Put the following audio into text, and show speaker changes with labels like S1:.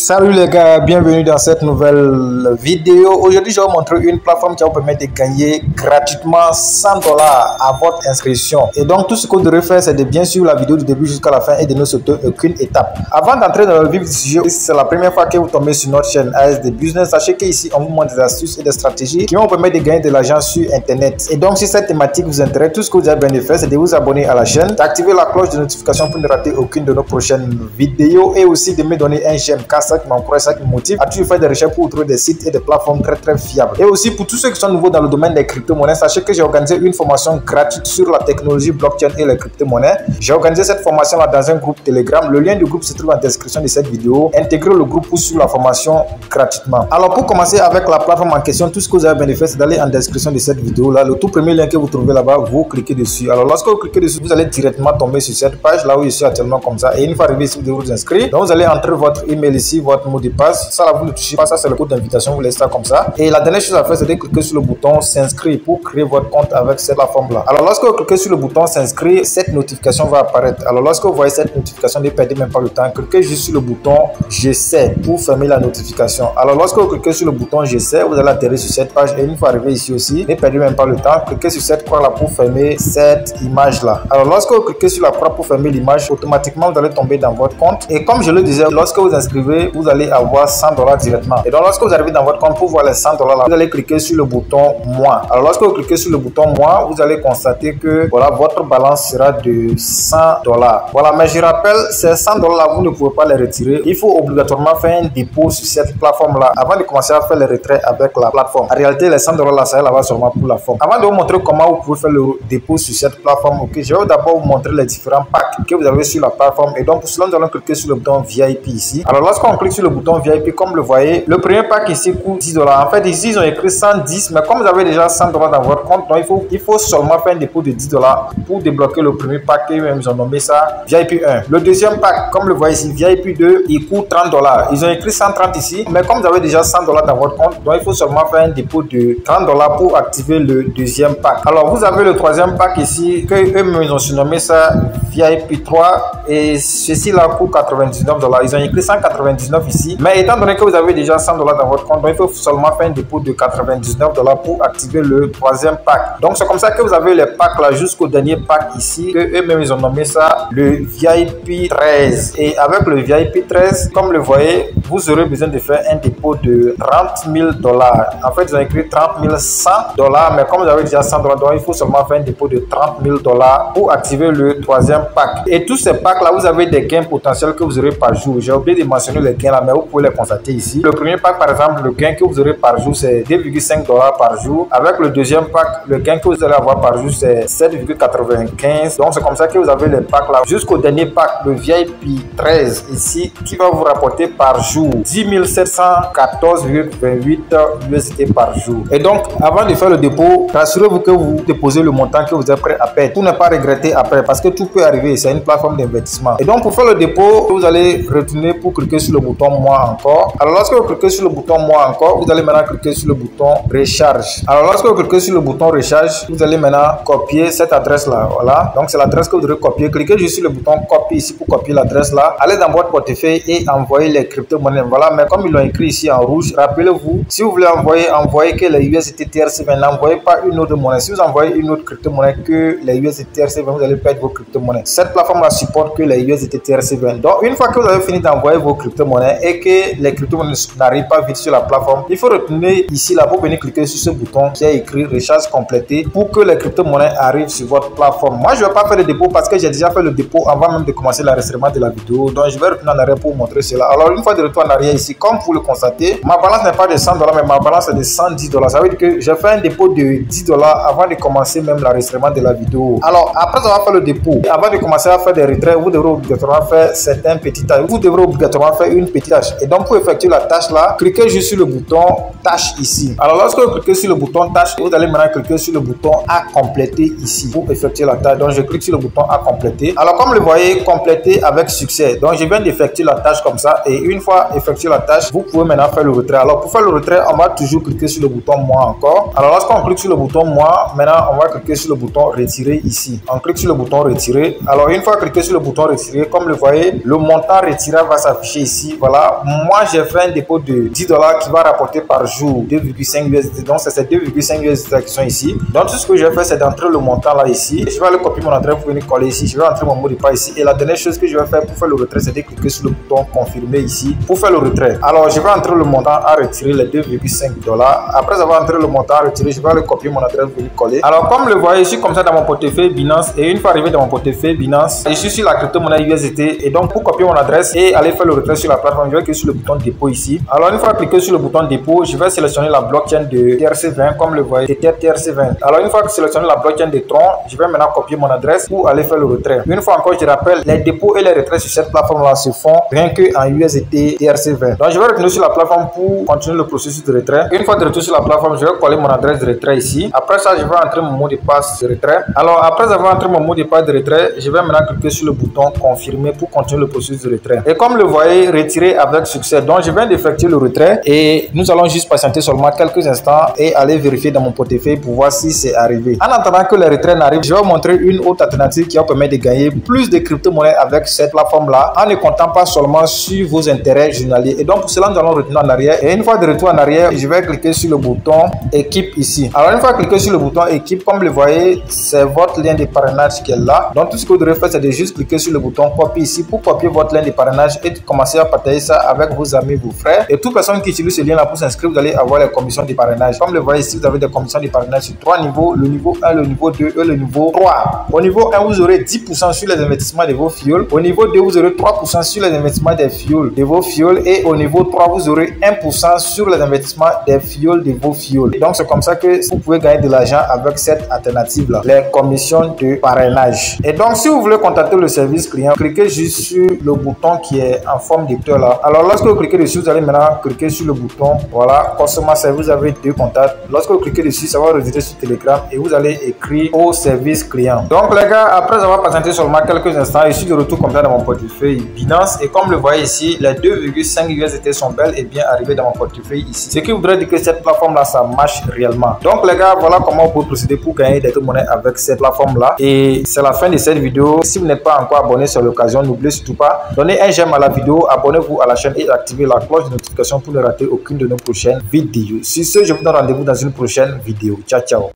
S1: Salut les gars, bienvenue dans cette nouvelle vidéo. Aujourd'hui, je vais vous montrer une plateforme qui va vous permettre de gagner gratuitement $100 à votre inscription. Et donc, tout ce que vous devrez faire, c'est de bien suivre la vidéo du début jusqu'à la fin et de ne sauter aucune étape. Avant d'entrer dans le vif du sujet, si c'est la première fois que vous tombez sur notre chaîne ASD Business, sachez qu'ici, on vous montre des astuces et des stratégies qui vont vous permettre de gagner de l'argent sur Internet. Et donc, si cette thématique vous intéresse, tout ce que vous avez besoin de faire, c'est de vous abonner à la chaîne, d'activer la cloche de notification pour ne rater aucune de nos prochaines vidéos et aussi de me donner un j'aime, car ça qui m'encourage, ça qui me motive à toujours faire des recherches pour trouver des sites et des plateformes très fiables. Et aussi pour tous ceux qui sont nouveaux dans le domaine des crypto-monnaies, sachez que j'ai organisé une formation gratuite sur la technologie blockchain et les crypto-monnaies. J'ai organisé cette formation là dans un groupe Telegram. Le lien du groupe se trouve en description de cette vidéo. Intégrez le groupe pour suivre la formation gratuitement. Alors pour commencer avec la plateforme en question, tout ce que vous avez besoin de faire, c'est d'aller en description de cette vidéo là. Le tout premier lien que vous trouvez là-bas, vous cliquez dessus. Alors lorsque vous cliquez dessus, vous allez directement tomber sur cette page là où je suis actuellement comme ça. Et une fois arrivé ici, vous devez vous inscrire. Donc vous allez entrer votre email ici, votre mot de passe. Ça là, vous ne touchez pas, ça c'est le code d'invitation, vous laissez ça comme ça. Et la dernière chose à faire, c'est de cliquer sur le bouton s'inscrire pour créer votre compte avec cette plateforme là. Alors lorsque vous cliquez sur le bouton s'inscrire, cette notification va apparaître. Alors lorsque vous voyez cette notification, ne perdez même pas le temps, cliquez juste sur le bouton je sais pour fermer la notification. Alors lorsque vous cliquez sur le bouton je sais, vous allez atterrir sur cette page et une fois arrivé ici aussi, ne perdez même pas le temps, cliquez sur cette croix là pour fermer cette image là. Alors lorsque vous cliquez sur la croix pour fermer l'image, automatiquement vous allez tomber dans votre compte. Et comme je le disais, lorsque vous inscrivez, vous allez avoir $100 directement. Et donc lorsque vous arrivez dans votre compte pour voir les $100 là, vous allez cliquer sur le bouton moi. Alors lorsque vous cliquez sur le bouton moi, vous allez constater que voilà, votre balance sera de $100. Voilà, mais je rappelle, ces $100 là, vous ne pouvez pas les retirer. Il faut obligatoirement faire un dépôt sur cette plateforme là avant de commencer à faire les retraits avec la plateforme. En réalité, les $100 là, ça va là-bas seulement pour la forme. Avant de vous montrer comment vous pouvez faire le dépôt sur cette plateforme, ok, je vais d'abord vous montrer les différents packs que vous avez sur la plateforme. Et donc pour cela, nous allons cliquer sur le bouton VIP ici. Alors lorsqu'on clique sur le bouton VIP, comme vous le voyez, le premier pack ici coûte $10. En fait, ici, ils ont écrit 110, mais comme vous avez déjà $100 dans votre compte, donc il faut seulement faire un dépôt de $10 pour débloquer le premier pack et même ils ont nommé ça VIP 1. Le deuxième pack, comme vous le voyez ici, VIP 2, il coûte $30. Ils ont écrit 130 ici, mais comme vous avez déjà $100 dans votre compte, donc il faut seulement faire un dépôt de $30 pour activer le deuxième pack. Alors, vous avez le troisième pack ici, que eux-mêmes ils ont surnommé ça VIP 3 et ceci là coûte $99. Ils ont écrit 199 ici, mais étant donné que vous avez déjà $100 dans votre compte, donc il faut seulement faire un dépôt de $99 pour activer le troisième pack. Donc c'est comme ça que vous avez les packs là jusqu'au dernier pack ici, que eux-mêmes ils ont nommé ça le VIP 13. Et avec le VIP 13, comme le voyez, vous aurez besoin de faire un dépôt de $30 000. En fait, ils ont écrit $30 100, mais comme vous avez déjà $100, donc il faut seulement faire un dépôt de $30 000 pour activer le troisième pack. Et tous ces packs là, vous avez des gains potentiels que vous aurez par jour. J'ai oublié de mentionner les gains là, mais vous pouvez les constater ici. Le premier pack, par exemple, le gain que vous aurez par jour, c'est $2,5 par jour. Avec le deuxième pack, le gain que vous allez avoir par jour, c'est 7,95. Donc, c'est comme ça que vous avez les packs là. Jusqu'au dernier pack, le VIP 13 ici, qui va vous rapporter par jour 10 714,28 USD par jour. Et donc, avant de faire le dépôt, rassurez-vous que vous déposez le montant que vous êtes prêt à payer. Pour ne pas regretter après, parce que tout peut arriver. C'est une plateforme d'investissement. Et donc, pour faire le dépôt, vous allez retourner pour cliquer sur le bouton moi encore. Alors lorsque vous cliquez sur le bouton moi encore, vous allez maintenant cliquer sur le bouton recharge. Alors lorsque vous cliquez sur le bouton recharge, vous allez maintenant copier cette adresse là. Voilà, donc c'est l'adresse que vous devez copier. Cliquez juste sur le bouton copier ici pour copier l'adresse là. Allez dans votre portefeuille et envoyez les crypto-monnaies. Voilà, mais comme ils l'ont écrit ici en rouge, rappelez-vous, si vous voulez envoyer que les USDT TRC20, n'envoyez pas une autre monnaie. Si vous envoyez une autre crypto-monnaie que les USDT TRC20, vous allez perdre vos crypto-monnaies. Cette plateforme là supporte que les USDT TRC20. Donc une fois que vous avez fini d'envoyer vos crypto-monnaies et que les crypto-monnaies n'arrivent pas vite sur la plateforme, il faut retourner ici là pour venir cliquer sur ce bouton qui a écrit recharge complété pour que les crypto-monnaies arrivent sur votre plateforme. Moi je ne vais pas faire de dépôt parce que j'ai déjà fait le dépôt avant même de commencer l'enregistrement de la vidéo, donc je vais retourner en arrière pour vous montrer cela. Alors une fois de retour en arrière ici, comme vous le constatez, ma balance n'est pas de $100 mais ma balance est de $110. Ça veut dire que j'ai fait un dépôt de $10 avant de commencer même l'enregistrement de la vidéo. Alors après avoir fait le dépôt, avant de commencer à faire des retraits, vous devrez obligatoirement faire certains petits tâches. Vous devrez obligatoirement faire une petite tâche. Et donc pour effectuer la tâche là, cliquez juste sur le bouton tâche ici. Alors lorsque vous cliquez sur le bouton tâche, vous allez maintenant cliquer sur le bouton à compléter ici pour effectuer la tâche. Donc je clique sur le bouton à compléter. Alors comme le voyez, compléter avec succès. Donc je viens d'effectuer la tâche comme ça et une fois effectué la tâche, vous pouvez maintenant faire le retrait. Alors pour faire le retrait, on va toujours cliquer sur le bouton moi encore. Alors lorsqu'on clique sur le bouton moi, maintenant on va cliquer sur le bouton retirer ici. On clique sur le bouton retirer. Alors une fois cliqué sur le bouton retirer, comme le voyez, le montant retiré va s'afficher ici ici, voilà, moi j'ai fait un dépôt de 10 $ qui va rapporter par jour 2,5 USD. Donc c'est ces 2,5 USD qui sont ici. Donc tout ce que je vais faire, c'est d'entrer le montant là ici. Je vais aller copier mon adresse pour venir coller ici. Je vais entrer mon mot de passe ici. Et la dernière chose que je vais faire pour faire le retrait, c'est de cliquer sur le bouton confirmer ici pour faire le retrait. Alors je vais entrer le montant à retirer, les 2,5 $. Après avoir entré le montant à retirer, je vais aller copier mon adresse pour venir coller. Alors comme le voyez, je suis comme ça dans mon portefeuille Binance. Et une fois arrivé dans mon portefeuille Binance, je suis sur la crypto-monnaie USDT. Et donc pour copier mon adresse et aller faire le retrait sur la plateforme, je vais cliquer sur le bouton dépôt ici. Alors une fois cliqué sur le bouton dépôt, je vais sélectionner la blockchain de TRC20 comme le voyez, TRC20. Alors une fois que j'ai sélectionné la blockchain de Tron, je vais maintenant copier mon adresse pour aller faire le retrait. Une fois encore, je rappelle, les dépôts et les retraits sur cette plateforme là se font rien que en USDT TRC20. Donc je vais retourner sur la plateforme pour continuer le processus de retrait. Une fois de retour sur la plateforme, je vais coller mon adresse de retrait ici. Après ça, je vais entrer mon mot de passe de retrait. Alors après avoir entré mon mot de passe de retrait, je vais maintenant cliquer sur le bouton confirmer pour continuer le processus de retrait. Et comme le voyez, retirer avec succès. Donc je viens d'effectuer le retrait et nous allons juste patienter seulement quelques instants et aller vérifier dans mon portefeuille pour voir si c'est arrivé. En attendant que le retrait n'arrive, je vais vous montrer une autre alternative qui va permettre de gagner plus de crypto-monnaies avec cette plateforme là en ne comptant pas seulement sur vos intérêts journaliers. Et donc pour cela, nous allons retourner en arrière. Et une fois de retour en arrière, je vais cliquer sur le bouton équipe ici. Alors une fois cliqué sur le bouton équipe, comme le voyez, c'est votre lien de parrainage qui est là. Donc tout ce que vous devrez faire, c'est de juste cliquer sur le bouton copie ici pour copier votre lien de parrainage et commencer à partager ça avec vos amis, vos frères. Et toute personne qui utilise ce lien là pour s'inscrire, vous allez avoir les commissions de parrainage. Comme le voyez ici, vous avez des commissions de parrainage sur 3 niveaux, le niveau 1, le niveau 2 et le niveau 3. Au niveau 1, vous aurez 10% sur les investissements de vos fioles. Au niveau 2, vous aurez 3% sur les investissements des fioles de vos fioles. Et au niveau 3, vous aurez 1% sur les investissements des fioles de vos fioles. Donc c'est comme ça que vous pouvez gagner de l'argent avec cette alternative là, les commissions de parrainage. Et donc si vous voulez contacter le service client, cliquez juste sur le bouton qui est en forme d'éclair là. Alors lorsque vous cliquez dessus, vous allez maintenant cliquer sur le bouton, voilà, customer service, vous avez 2 contacts. Lorsque vous cliquez dessus, ça va rediriger sur Telegram et vous allez écrire au service client. Donc les gars, après avoir patienté seulement quelques instants, je suis de retour comme ça dans mon portefeuille Binance et comme le voyez ici, les 2,5 USDT sont bel et bien arrivés dans mon portefeuille ici. Ce qui voudrait dire que cette plateforme là, ça marche réellement. Donc les gars, voilà comment vous pouvez procéder pour gagner des crypto-monnaies avec cette plateforme là. Et c'est la fin de cette vidéo. Si vous n'êtes pas encore abonné sur l'occasion, n'oubliez surtout pas, donnez un j'aime à la vidéo, abonnez-vous à la chaîne et activez la cloche de notification pour ne rater aucune de nos prochaines vidéos. Sur ce, je vous donne rendez-vous dans une prochaine vidéo. Ciao, ciao.